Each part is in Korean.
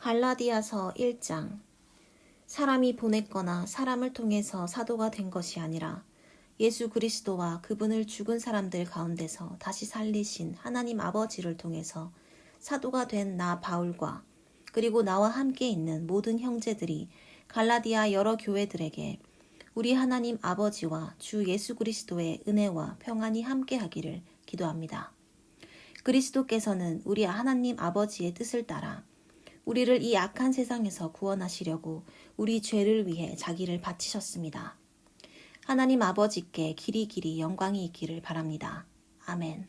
갈라디아서 1장. 사람이 보냈거나 사람을 통해서 사도가 된 것이 아니라 예수 그리스도와 그분을 죽은 사람들 가운데서 다시 살리신 하나님 아버지를 통해서 사도가 된 나 바울과 그리고 나와 함께 있는 모든 형제들이 갈라디아 여러 교회들에게 우리 하나님 아버지와 주 예수 그리스도의 은혜와 평안이 함께 하기를 기도합니다. 그리스도께서는 우리 하나님 아버지의 뜻을 따라 우리를 이 악한 세상에서 구원하시려고 우리 죄를 위해 자기를 바치셨습니다. 하나님 아버지께 길이 영광이 있기를 바랍니다. 아멘.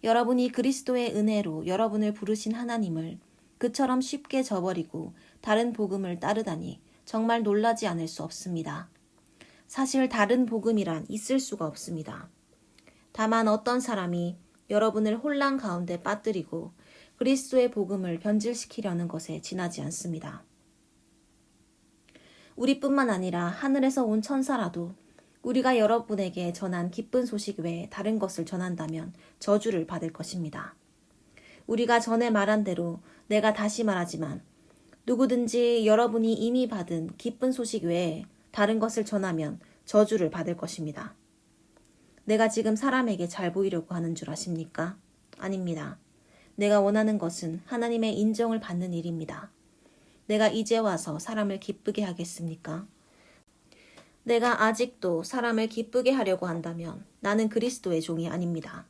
여러분이 그리스도의 은혜로 여러분을 부르신 하나님을 그처럼 쉽게 저버리고 다른 복음을 따르다니 정말 놀라지 않을 수 없습니다. 사실 다른 복음이란 있을 수가 없습니다. 다만 어떤 사람이 여러분을 혼란 가운데 빠뜨리고 그리스도의 복음을 변질시키려는 것에 지나지 않습니다. 우리뿐만 아니라 하늘에서 온 천사라도 우리가 여러분에게 전한 기쁜 소식 외에 다른 것을 전한다면 저주를 받을 것입니다. 우리가 전에 말한 대로 내가 다시 말하지만 누구든지 여러분이 이미 받은 기쁜 소식 외에 다른 것을 전하면 저주를 받을 것입니다. 내가 지금 사람에게 잘 보이려고 하는 줄 아십니까? 아닙니다. 내가 원하는 것은 하나님의 인정을 받는 일입니다. 내가 이제 와서 사람을 기쁘게 하겠습니까? 내가 아직도 사람을 기쁘게 하려고 한다면 나는 그리스도의 종이 아닙니다.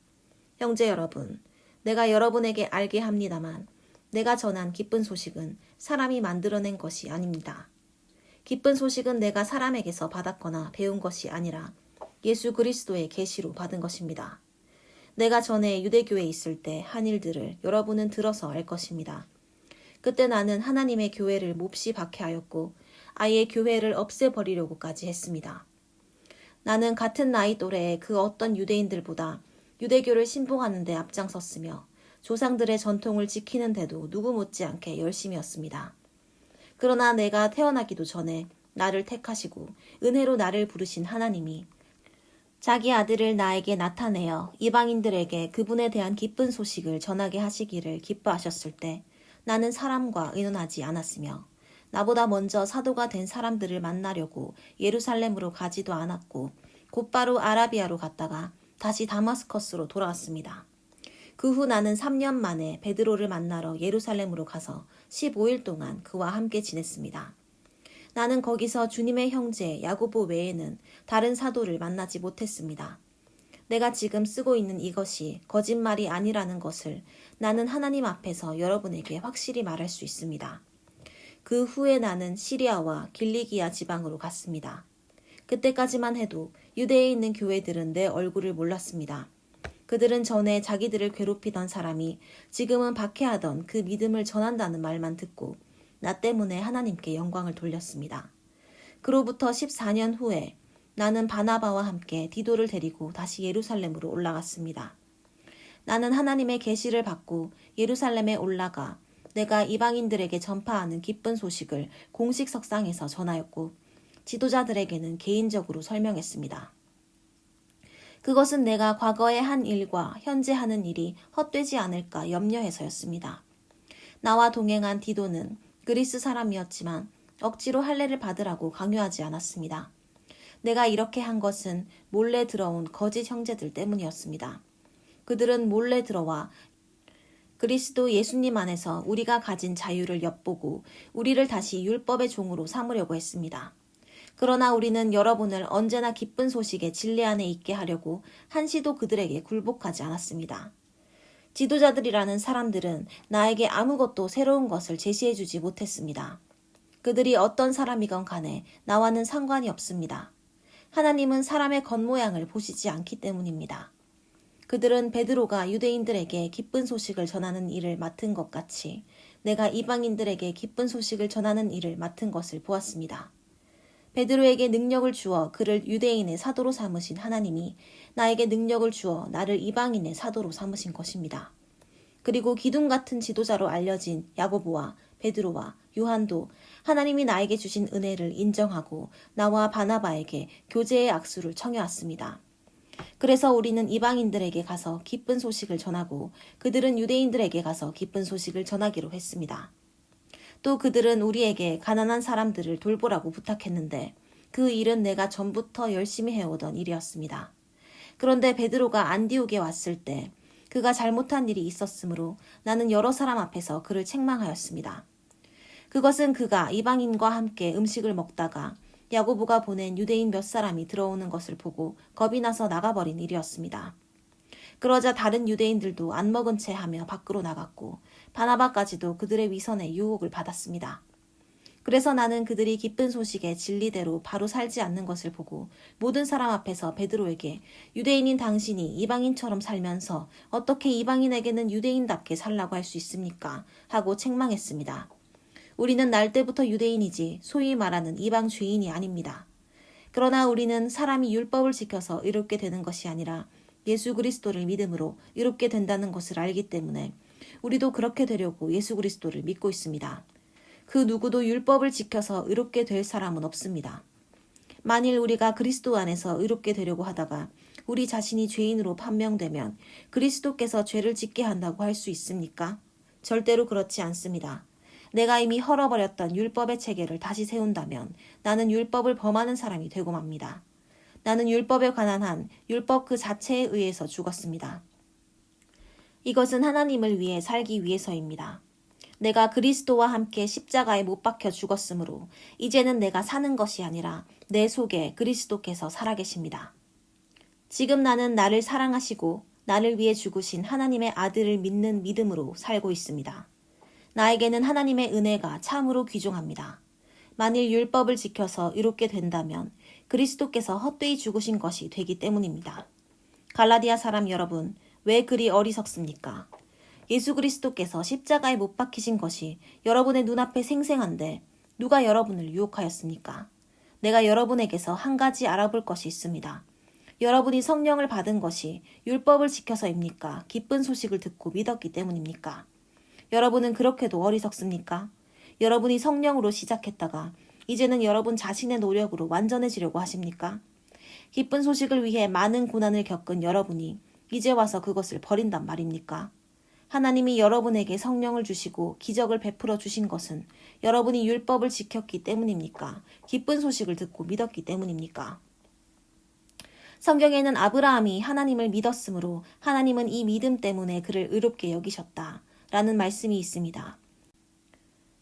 형제 여러분, 내가 여러분에게 알게 합니다만 내가 전한 기쁜 소식은 사람이 만들어낸 것이 아닙니다. 기쁜 소식은 내가 사람에게서 받았거나 배운 것이 아니라 예수 그리스도의 계시로 받은 것입니다. 내가 전에 유대교에 있을 때 한 일들을 여러분은 들어서 알 것입니다. 그때 나는 하나님의 교회를 몹시 박해하였고 아예 교회를 없애버리려고까지 했습니다. 나는 같은 나이 또래의 그 어떤 유대인들보다 유대교를 신봉하는 데 앞장섰으며 조상들의 전통을 지키는 데도 누구 못지않게 열심이었습니다. 그러나 내가 태어나기도 전에 나를 택하시고 은혜로 나를 부르신 하나님이 자기 아들을 나에게 나타내어 이방인들에게 그분에 대한 기쁜 소식을 전하게 하시기를 기뻐하셨을 때 나는 사람과 의논하지 않았으며 나보다 먼저 사도가 된 사람들을 만나려고 예루살렘으로 가지도 않았고 곧바로 아라비아로 갔다가 다시 다마스커스로 돌아왔습니다. 그 후 나는 3년 만에 베드로를 만나러 예루살렘으로 가서 15일 동안 그와 함께 지냈습니다. 나는 거기서 주님의 형제 야고보 외에는 다른 사도를 만나지 못했습니다. 내가 지금 쓰고 있는 이것이 거짓말이 아니라는 것을 나는 하나님 앞에서 여러분에게 확실히 말할 수 있습니다. 그 후에 나는 시리아와 길리기아 지방으로 갔습니다. 그때까지만 해도 유대에 있는 교회들은 내 얼굴을 몰랐습니다. 그들은 전에 자기들을 괴롭히던 사람이 지금은 박해하던 그 믿음을 전한다는 말만 듣고 나 때문에 하나님께 영광을 돌렸습니다. 그로부터 14년 후에 나는 바나바와 함께 디도를 데리고 다시 예루살렘으로 올라갔습니다. 나는 하나님의 계시를 받고 예루살렘에 올라가 내가 이방인들에게 전파하는 기쁜 소식을 공식 석상에서 전하였고 지도자들에게는 개인적으로 설명했습니다. 그것은 내가 과거에 한 일과 현재 하는 일이 헛되지 않을까 염려해서였습니다. 나와 동행한 디도는 그리스 사람이었지만 억지로 할례를 받으라고 강요하지 않았습니다. 내가 이렇게 한 것은 몰래 들어온 거짓 형제들 때문이었습니다. 그들은 몰래 들어와 그리스도 예수님 안에서 우리가 가진 자유를 엿보고 우리를 다시 율법의 종으로 삼으려고 했습니다. 그러나 우리는 여러분을 언제나 기쁜 소식의 진리 안에 있게 하려고 한시도 그들에게 굴복하지 않았습니다. 지도자들이라는 사람들은 나에게 아무것도 새로운 것을 제시해주지 못했습니다. 그들이 어떤 사람이건 간에 나와는 상관이 없습니다. 하나님은 사람의 겉모양을 보시지 않기 때문입니다. 그들은 베드로가 유대인들에게 기쁜 소식을 전하는 일을 맡은 것 같이 내가 이방인들에게 기쁜 소식을 전하는 일을 맡은 것을 보았습니다. 베드로에게 능력을 주어 그를 유대인의 사도로 삼으신 하나님이 나에게 능력을 주어 나를 이방인의 사도로 삼으신 것입니다. 그리고 기둥 같은 지도자로 알려진 야고보와 베드로와 요한도 하나님이 나에게 주신 은혜를 인정하고 나와 바나바에게 교제의 악수를 청해왔습니다. 그래서 우리는 이방인들에게 가서 기쁜 소식을 전하고 그들은 유대인들에게 가서 기쁜 소식을 전하기로 했습니다. 또 그들은 우리에게 가난한 사람들을 돌보라고 부탁했는데 그 일은 내가 전부터 열심히 해오던 일이었습니다. 그런데 베드로가 안디옥에 왔을 때 그가 잘못한 일이 있었으므로 나는 여러 사람 앞에서 그를 책망하였습니다. 그것은 그가 이방인과 함께 음식을 먹다가 야고보가 보낸 유대인 몇 사람이 들어오는 것을 보고 겁이 나서 나가버린 일이었습니다. 그러자 다른 유대인들도 안 먹은 채 하며 밖으로 나갔고 바나바까지도 그들의 위선에 유혹을 받았습니다. 그래서 나는 그들이 기쁜 소식의 진리대로 바로 살지 않는 것을 보고 모든 사람 앞에서 베드로에게 유대인인 당신이 이방인처럼 살면서 어떻게 이방인에게는 유대인답게 살라고 할 수 있습니까? 하고 책망했습니다. 우리는 날 때부터 유대인이지 소위 말하는 이방 죄인이 아닙니다. 그러나 우리는 사람이 율법을 지켜서 의롭게 되는 것이 아니라 예수 그리스도를 믿음으로 의롭게 된다는 것을 알기 때문에 우리도 그렇게 되려고 예수 그리스도를 믿고 있습니다. 그 누구도 율법을 지켜서 의롭게 될 사람은 없습니다. 만일 우리가 그리스도 안에서 의롭게 되려고 하다가 우리 자신이 죄인으로 판명되면 그리스도께서 죄를 짓게 한다고 할 수 있습니까? 절대로 그렇지 않습니다. 내가 이미 헐어버렸던 율법의 체계를 다시 세운다면 나는 율법을 범하는 사람이 되고 맙니다. 나는 율법에 관한 한 율법 그 자체에 의해서 죽었습니다. 이것은 하나님을 위해 살기 위해서입니다. 내가 그리스도와 함께 십자가에 못 박혀 죽었으므로 이제는 내가 사는 것이 아니라 내 속에 그리스도께서 살아계십니다. 지금 나는 나를 사랑하시고 나를 위해 죽으신 하나님의 아들을 믿는 믿음으로 살고 있습니다. 나에게는 하나님의 은혜가 참으로 귀중합니다. 만일 율법을 지켜서 의롭게 된다면 그리스도께서 헛되이 죽으신 것이 되기 때문입니다. 갈라디아 사람 여러분, 왜 그리 어리석습니까? 예수 그리스도께서 십자가에 못 박히신 것이 여러분의 눈앞에 생생한데 누가 여러분을 유혹하였습니까? 내가 여러분에게서 한 가지 알아볼 것이 있습니다. 여러분이 성령을 받은 것이 율법을 지켜서입니까? 기쁜 소식을 듣고 믿었기 때문입니까? 여러분은 그렇게도 어리석습니까? 여러분이 성령으로 시작했다가 이제는 여러분 자신의 노력으로 완전해지려고 하십니까? 기쁜 소식을 위해 많은 고난을 겪은 여러분이 이제 와서 그것을 버린단 말입니까? 하나님이 여러분에게 성령을 주시고 기적을 베풀어 주신 것은 여러분이 율법을 지켰기 때문입니까? 기쁜 소식을 듣고 믿었기 때문입니까? 성경에는 아브라함이 하나님을 믿었으므로 하나님은 이 믿음 때문에 그를 의롭게 여기셨다 라는 말씀이 있습니다.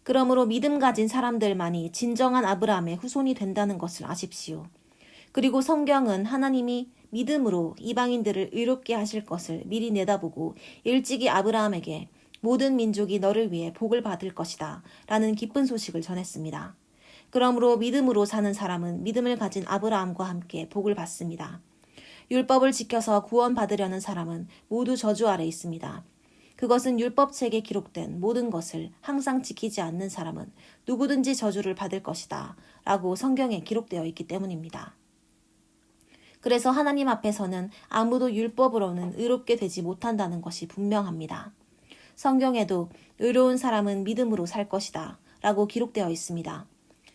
그러므로 믿음 가진 사람들만이 진정한 아브라함의 후손이 된다는 것을 아십시오. 그리고 성경은 하나님이 믿음으로 이방인들을 의롭게 하실 것을 미리 내다보고 일찍이 아브라함에게 모든 민족이 너를 위해 복을 받을 것이다 라는 기쁜 소식을 전했습니다. 그러므로 믿음으로 사는 사람은 믿음을 가진 아브라함과 함께 복을 받습니다. 율법을 지켜서 구원받으려는 사람은 모두 저주 아래 있습니다. 그것은 율법책에 기록된 모든 것을 항상 지키지 않는 사람은 누구든지 저주를 받을 것이다 라고 성경에 기록되어 있기 때문입니다. 그래서 하나님 앞에서는 아무도 율법으로는 의롭게 되지 못한다는 것이 분명합니다. 성경에도 의로운 사람은 믿음으로 살 것이다 라고 기록되어 있습니다.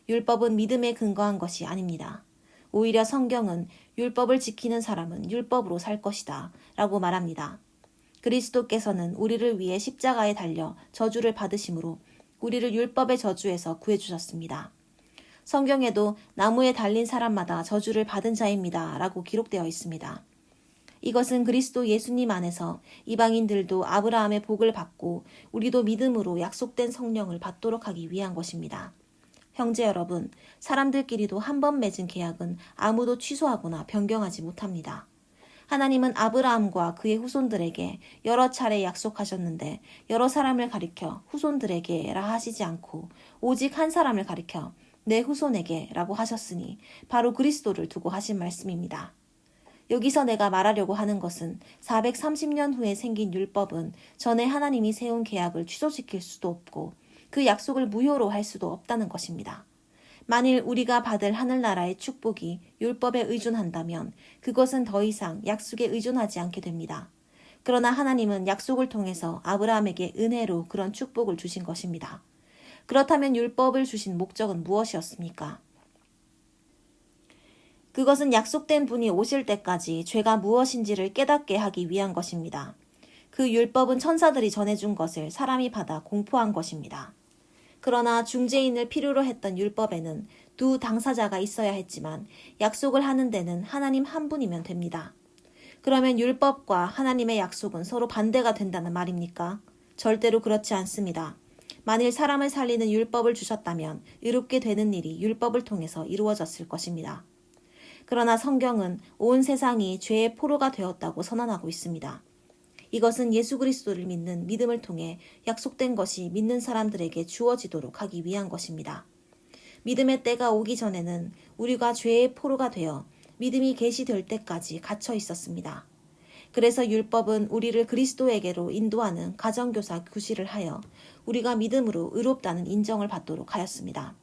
율법은 믿음에 근거한 것이 아닙니다. 오히려 성경은 율법을 지키는 사람은 율법으로 살 것이다 라고 말합니다. 그리스도께서는 우리를 위해 십자가에 달려 저주를 받으심으로 우리를 율법의 저주에서 구해주셨습니다. 성경에도 나무에 달린 사람마다 저주를 받은 자입니다 라고 기록되어 있습니다. 이것은 그리스도 예수님 안에서 이방인들도 아브라함의 복을 받고 우리도 믿음으로 약속된 성령을 받도록 하기 위한 것입니다. 형제 여러분, 사람들끼리도 한 번 맺은 계약은 아무도 취소하거나 변경하지 못합니다. 하나님은 아브라함과 그의 후손들에게 여러 차례 약속하셨는데 여러 사람을 가리켜 후손들에게라 하시지 않고 오직 한 사람을 가리켜 내 후손에게 라고 하셨으니 바로 그리스도를 두고 하신 말씀입니다. 여기서 내가 말하려고 하는 것은 430년 후에 생긴 율법은 전에 하나님이 세운 계약을 취소시킬 수도 없고 그 약속을 무효로 할 수도 없다는 것입니다. 만일 우리가 받을 하늘나라의 축복이 율법에 의존한다면 그것은 더 이상 약속에 의존하지 않게 됩니다. 그러나 하나님은 약속을 통해서 아브라함에게 은혜로 그런 축복을 주신 것입니다. 그렇다면 율법을 주신 목적은 무엇이었습니까? 그것은 약속된 분이 오실 때까지 죄가 무엇인지를 깨닫게 하기 위한 것입니다. 그 율법은 천사들이 전해준 것을 사람이 받아 공포한 것입니다. 그러나 중재인을 필요로 했던 율법에는 두 당사자가 있어야 했지만 약속을 하는 데는 하나님 한 분이면 됩니다. 그러면 율법과 하나님의 약속은 서로 반대가 된다는 말입니까? 절대로 그렇지 않습니다. 만일 사람을 살리는 율법을 주셨다면 의롭게 되는 일이 율법을 통해서 이루어졌을 것입니다. 그러나 성경은 온 세상이 죄의 포로가 되었다고 선언하고 있습니다. 이것은 예수 그리스도를 믿는 믿음을 통해 약속된 것이 믿는 사람들에게 주어지도록 하기 위한 것입니다. 믿음의 때가 오기 전에는 우리가 죄의 포로가 되어 믿음이 계시될 때까지 갇혀 있었습니다. 그래서 율법은 우리를 그리스도에게로 인도하는 가정교사 구실을 하여 우리가 믿음으로 의롭다는 인정을 받도록 하였습니다.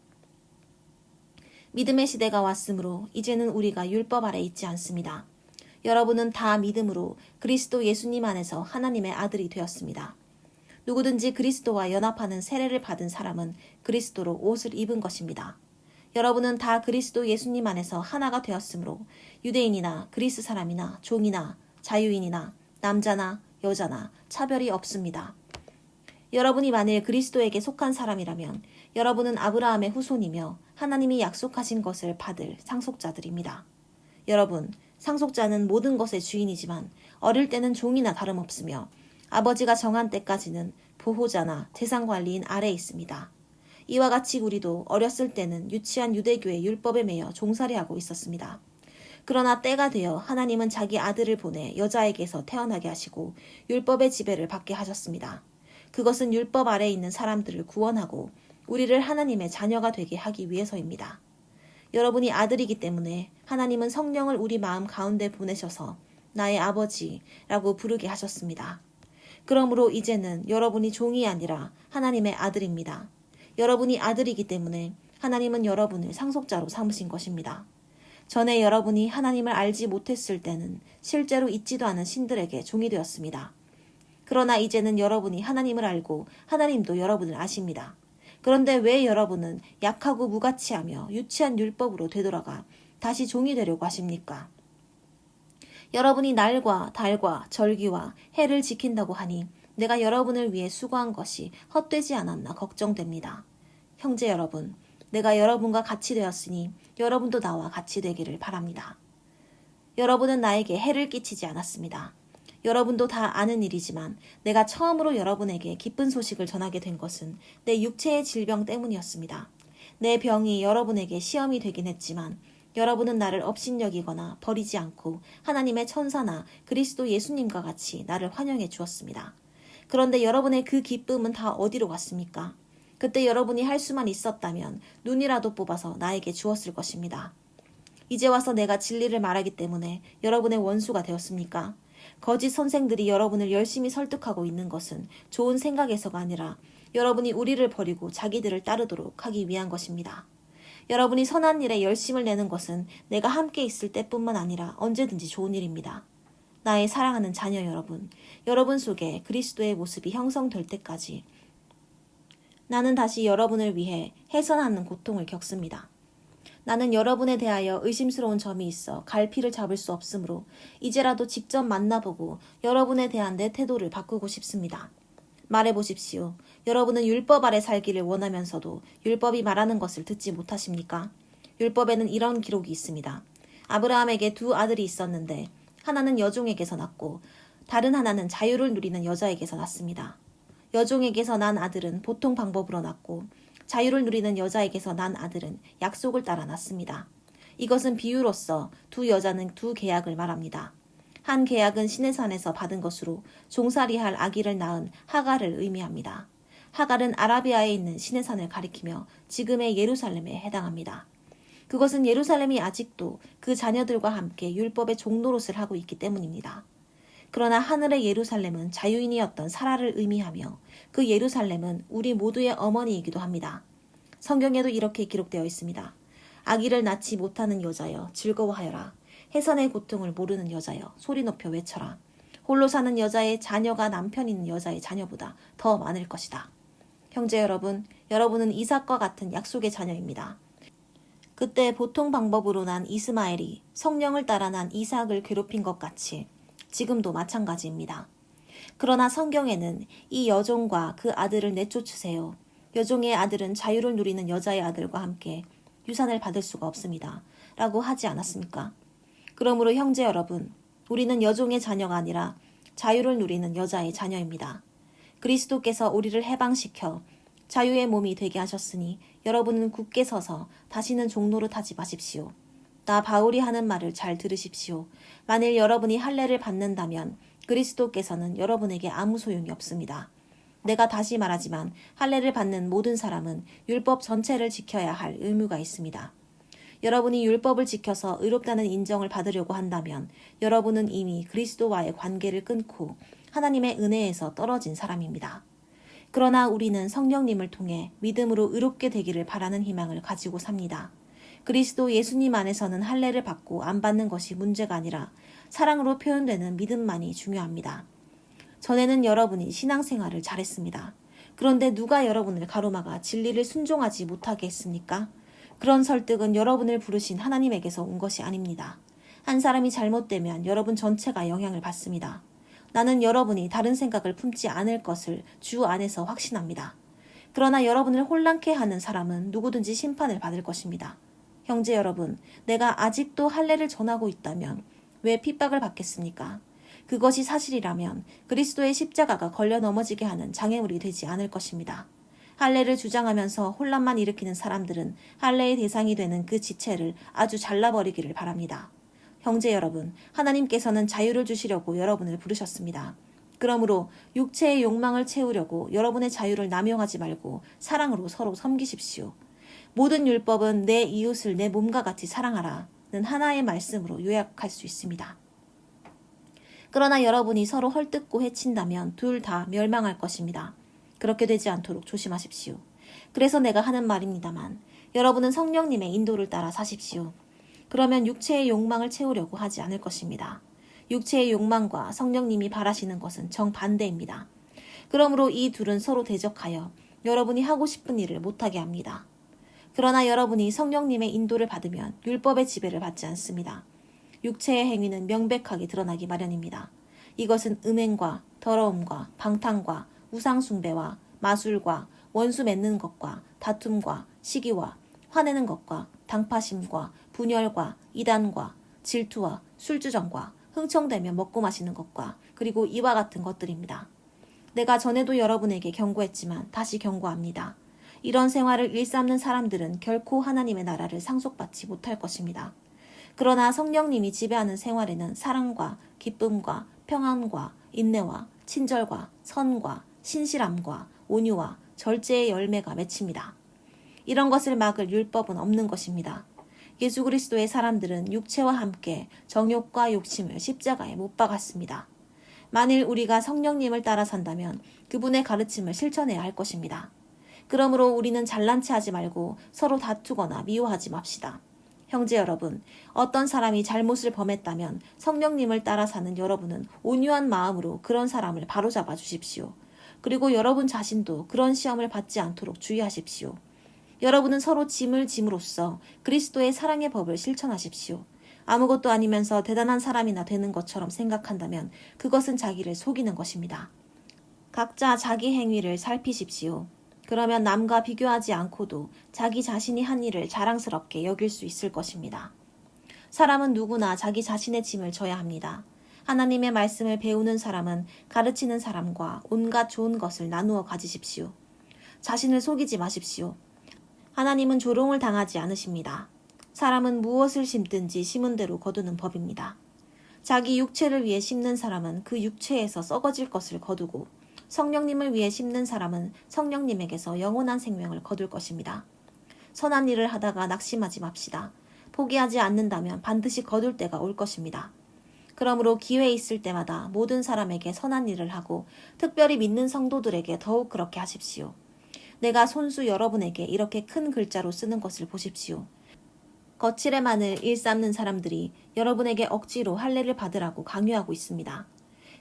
믿음의 시대가 왔으므로 이제는 우리가 율법 아래 있지 않습니다. 여러분은 다 믿음으로 그리스도 예수님 안에서 하나님의 아들이 되었습니다. 누구든지 그리스도와 연합하는 세례를 받은 사람은 그리스도로 옷을 입은 것입니다. 여러분은 다 그리스도 예수님 안에서 하나가 되었으므로 유대인이나 그리스 사람이나 종이나 자유인이나 남자나 여자나 차별이 없습니다. 여러분이 만일 그리스도에게 속한 사람이라면 여러분은 아브라함의 후손이며 하나님이 약속하신 것을 받을 상속자들입니다. 여러분, 상속자는 모든 것의 주인이지만 어릴 때는 종이나 다름없으며 아버지가 정한 때까지는 보호자나 재산관리인 아래에 있습니다. 이와 같이 우리도 어렸을 때는 유치한 유대교의 율법에 매여 종살이하고 있었습니다. 그러나 때가 되어 하나님은 자기 아들을 보내 여자에게서 태어나게 하시고 율법의 지배를 받게 하셨습니다. 그것은 율법 아래에 있는 사람들을 구원하고 우리를 하나님의 자녀가 되게 하기 위해서입니다. 여러분이 아들이기 때문에 하나님은 성령을 우리 마음 가운데 보내셔서 나의 아버지라고 부르게 하셨습니다. 그러므로 이제는 여러분이 종이 아니라 하나님의 아들입니다. 여러분이 아들이기 때문에 하나님은 여러분을 상속자로 삼으신 것입니다. 전에 여러분이 하나님을 알지 못했을 때는 실제로 있지도 않은 신들에게 종이 되었습니다. 그러나 이제는 여러분이 하나님을 알고 하나님도 여러분을 아십니다. 그런데 왜 여러분은 약하고 무가치하며 유치한 율법으로 되돌아가 다시 종이 되려고 하십니까? 여러분이 날과 달과 절기와 해를 지킨다고 하니 내가 여러분을 위해 수고한 것이 헛되지 않았나 걱정됩니다. 형제 여러분, 내가 여러분과 같이 되었으니 여러분도 나와 같이 되기를 바랍니다. 여러분은 나에게 해를 끼치지 않았습니다. 여러분도 다 아는 일이지만 내가 처음으로 여러분에게 기쁜 소식을 전하게 된 것은 내 육체의 질병 때문이었습니다. 내 병이 여러분에게 시험이 되긴 했지만 여러분은 나를 업신여기거나 버리지 않고 하나님의 천사나 그리스도 예수님과 같이 나를 환영해 주었습니다. 그런데 여러분의 그 기쁨은 다 어디로 갔습니까? 그때 여러분이 할 수만 있었다면 눈이라도 뽑아서 나에게 주었을 것입니다. 이제 와서 내가 진리를 말하기 때문에 여러분의 원수가 되었습니까? 거짓 선생들이 여러분을 열심히 설득하고 있는 것은 좋은 생각에서가 아니라 여러분이 우리를 버리고 자기들을 따르도록 하기 위한 것입니다. 여러분이 선한 일에 열심을 내는 것은 내가 함께 있을 때뿐만 아니라 언제든지 좋은 일입니다. 나의 사랑하는 자녀 여러분, 여러분 속에 그리스도의 모습이 형성될 때까지 나는 다시 여러분을 위해 해선하는 고통을 겪습니다. 나는 여러분에 대하여 의심스러운 점이 있어 갈피를 잡을 수 없으므로 이제라도 직접 만나보고 여러분에 대한 내 태도를 바꾸고 싶습니다. 말해보십시오. 여러분은 율법 아래 살기를 원하면서도 율법이 말하는 것을 듣지 못하십니까? 율법에는 이런 기록이 있습니다. 아브라함에게 두 아들이 있었는데 하나는 여종에게서 났고 다른 하나는 자유를 누리는 여자에게서 났습니다. 여종에게서 난 아들은 보통 방법으로 났고 자유를 누리는 여자에게서 난 아들은 약속을 따라 났습니다. 이것은 비유로서 두 여자는 두 계약을 말합니다. 한 계약은 시내산에서 받은 것으로 종살이할 아기를 낳은 하갈을 의미합니다. 하갈은 아라비아에 있는 시내산을 가리키며 지금의 예루살렘에 해당합니다. 그것은 예루살렘이 아직도 그 자녀들과 함께 율법의 종노릇을 하고 있기 때문입니다. 그러나 하늘의 예루살렘은 자유인이었던 사라를 의미하며 그 예루살렘은 우리 모두의 어머니이기도 합니다. 성경에도 이렇게 기록되어 있습니다. 아기를 낳지 못하는 여자여 즐거워하여라. 해산의 고통을 모르는 여자여 소리 높여 외쳐라. 홀로 사는 여자의 자녀가 남편 있는 여자의 자녀보다 더 많을 것이다. 형제 여러분, 여러분은 이삭과 같은 약속의 자녀입니다. 그때 보통 방법으로 난 이스마엘이 성령을 따라 난 이삭을 괴롭힌 것 같이 지금도 마찬가지입니다. 그러나 성경에는 이 여종과 그 아들을 내쫓으세요. 여종의 아들은 자유를 누리는 여자의 아들과 함께 유산을 받을 수가 없습니다. 라고 하지 않았습니까? 그러므로 형제 여러분, 우리는 여종의 자녀가 아니라 자유를 누리는 여자의 자녀입니다. 그리스도께서 우리를 해방시켜 자유의 몸이 되게 하셨으니 여러분은 굳게 서서 다시는 종노릇하지 마십시오. 나 바울이 하는 말을 잘 들으십시오. 만일 여러분이 할례를 받는다면 그리스도께서는 여러분에게 아무 소용이 없습니다. 내가 다시 말하지만 할례를 받는 모든 사람은 율법 전체를 지켜야 할 의무가 있습니다. 여러분이 율법을 지켜서 의롭다는 인정을 받으려고 한다면 여러분은 이미 그리스도와의 관계를 끊고 하나님의 은혜에서 떨어진 사람입니다. 그러나 우리는 성령님을 통해 믿음으로 의롭게 되기를 바라는 희망을 가지고 삽니다. 그리스도 예수님 안에서는 할례를 받고 안 받는 것이 문제가 아니라 사랑으로 표현되는 믿음만이 중요합니다. 전에는 여러분이 신앙생활을 잘했습니다. 그런데 누가 여러분을 가로막아 진리를 순종하지 못하게 했습니까? 그런 설득은 여러분을 부르신 하나님에게서 온 것이 아닙니다. 한 사람이 잘못되면 여러분 전체가 영향을 받습니다. 나는 여러분이 다른 생각을 품지 않을 것을 주 안에서 확신합니다. 그러나 여러분을 혼란케 하는 사람은 누구든지 심판을 받을 것입니다. 형제 여러분, 내가 아직도 할례를 전하고 있다면 왜 핍박을 받겠습니까? 그것이 사실이라면 그리스도의 십자가가 걸려 넘어지게 하는 장애물이 되지 않을 것입니다. 할례를 주장하면서 혼란만 일으키는 사람들은 할례의 대상이 되는 그 지체를 아주 잘라버리기를 바랍니다. 형제 여러분, 하나님께서는 자유를 주시려고 여러분을 부르셨습니다. 그러므로 육체의 욕망을 채우려고 여러분의 자유를 남용하지 말고 사랑으로 서로 섬기십시오. 모든 율법은 내 이웃을 내 몸과 같이 사랑하라는 하나의 말씀으로 요약할 수 있습니다. 그러나 여러분이 서로 헐뜯고 해친다면 둘 다 멸망할 것입니다. 그렇게 되지 않도록 조심하십시오. 그래서 내가 하는 말입니다만 여러분은 성령님의 인도를 따라 사십시오. 그러면 육체의 욕망을 채우려고 하지 않을 것입니다. 육체의 욕망과 성령님이 바라시는 것은 정반대입니다. 그러므로 이 둘은 서로 대적하여 여러분이 하고 싶은 일을 못하게 합니다. 그러나 여러분이 성령님의 인도를 받으면 율법의 지배를 받지 않습니다. 육체의 행위는 명백하게 드러나기 마련입니다. 이것은 음행과 더러움과 방탕과 우상숭배와 마술과 원수 맺는 것과 다툼과 시기와 화내는 것과 당파심과 분열과 이단과 질투와 술주정과 흥청대며 먹고 마시는 것과 그리고 이와 같은 것들입니다. 내가 전에도 여러분에게 경고했지만 다시 경고합니다. 이런 생활을 일삼는 사람들은 결코 하나님의 나라를 상속받지 못할 것입니다. 그러나 성령님이 지배하는 생활에는 사랑과 기쁨과 평안과 인내와 친절과 선과 신실함과 온유와 절제의 열매가 맺힙니다. 이런 것을 막을 율법은 없는 것입니다. 예수 그리스도의 사람들은 육체와 함께 정욕과 욕심을 십자가에 못 박았습니다. 만일 우리가 성령님을 따라 산다면 그분의 가르침을 실천해야 할 것입니다. 그러므로 우리는 잘난 체 하지 말고 서로 다투거나 미워하지 맙시다. 형제 여러분, 어떤 사람이 잘못을 범했다면 성령님을 따라 사는 여러분은 온유한 마음으로 그런 사람을 바로잡아 주십시오. 그리고 여러분 자신도 그런 시험을 받지 않도록 주의하십시오. 여러분은 서로 짐을 짐으로써 그리스도의 사랑의 법을 실천하십시오. 아무것도 아니면서 대단한 사람이나 되는 것처럼 생각한다면 그것은 자기를 속이는 것입니다. 각자 자기 행위를 살피십시오. 그러면 남과 비교하지 않고도 자기 자신이 한 일을 자랑스럽게 여길 수 있을 것입니다. 사람은 누구나 자기 자신의 짐을 져야 합니다. 하나님의 말씀을 배우는 사람은 가르치는 사람과 온갖 좋은 것을 나누어 가지십시오. 자신을 속이지 마십시오. 하나님은 조롱을 당하지 않으십니다. 사람은 무엇을 심든지 심은 대로 거두는 법입니다. 자기 육체를 위해 심는 사람은 그 육체에서 썩어질 것을 거두고 성령님을 위해 심는 사람은 성령님에게서 영원한 생명을 거둘 것입니다. 선한 일을 하다가 낙심하지 맙시다. 포기하지 않는다면 반드시 거둘 때가 올 것입니다. 그러므로 기회 있을 때마다 모든 사람에게 선한 일을 하고 특별히 믿는 성도들에게 더욱 그렇게 하십시오. 내가 손수 여러분에게 이렇게 큰 글자로 쓰는 것을 보십시오. 거칠에만을 일삼는 사람들이 여러분에게 억지로 할례를 받으라고 강요하고 있습니다.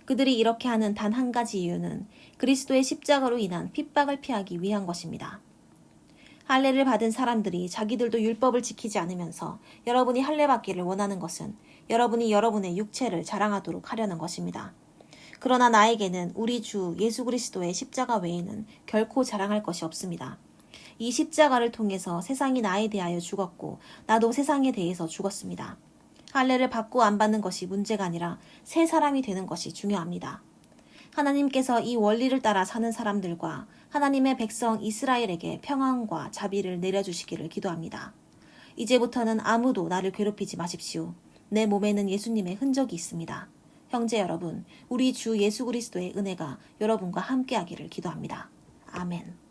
그들이 이렇게 하는 단 한 가지 이유는 그리스도의 십자가로 인한 핍박을 피하기 위한 것입니다. 할례를 받은 사람들이 자기들도 율법을 지키지 않으면서 여러분이 할례 받기를 원하는 것은 여러분이 여러분의 육체를 자랑하도록 하려는 것입니다. 그러나 나에게는 우리 주 예수 그리스도의 십자가 외에는 결코 자랑할 것이 없습니다. 이 십자가를 통해서 세상이 나에 대하여 죽었고 나도 세상에 대해서 죽었습니다. 할례를 받고 안 받는 것이 문제가 아니라 새 사람이 되는 것이 중요합니다. 하나님께서 이 원리를 따라 사는 사람들과 하나님의 백성 이스라엘에게 평안과 자비를 내려주시기를 기도합니다. 이제부터는 아무도 나를 괴롭히지 마십시오. 내 몸에는 예수님의 흔적이 있습니다. 형제 여러분, 우리 주 예수 그리스도의 은혜가 여러분과 함께하기를 기도합니다. 아멘.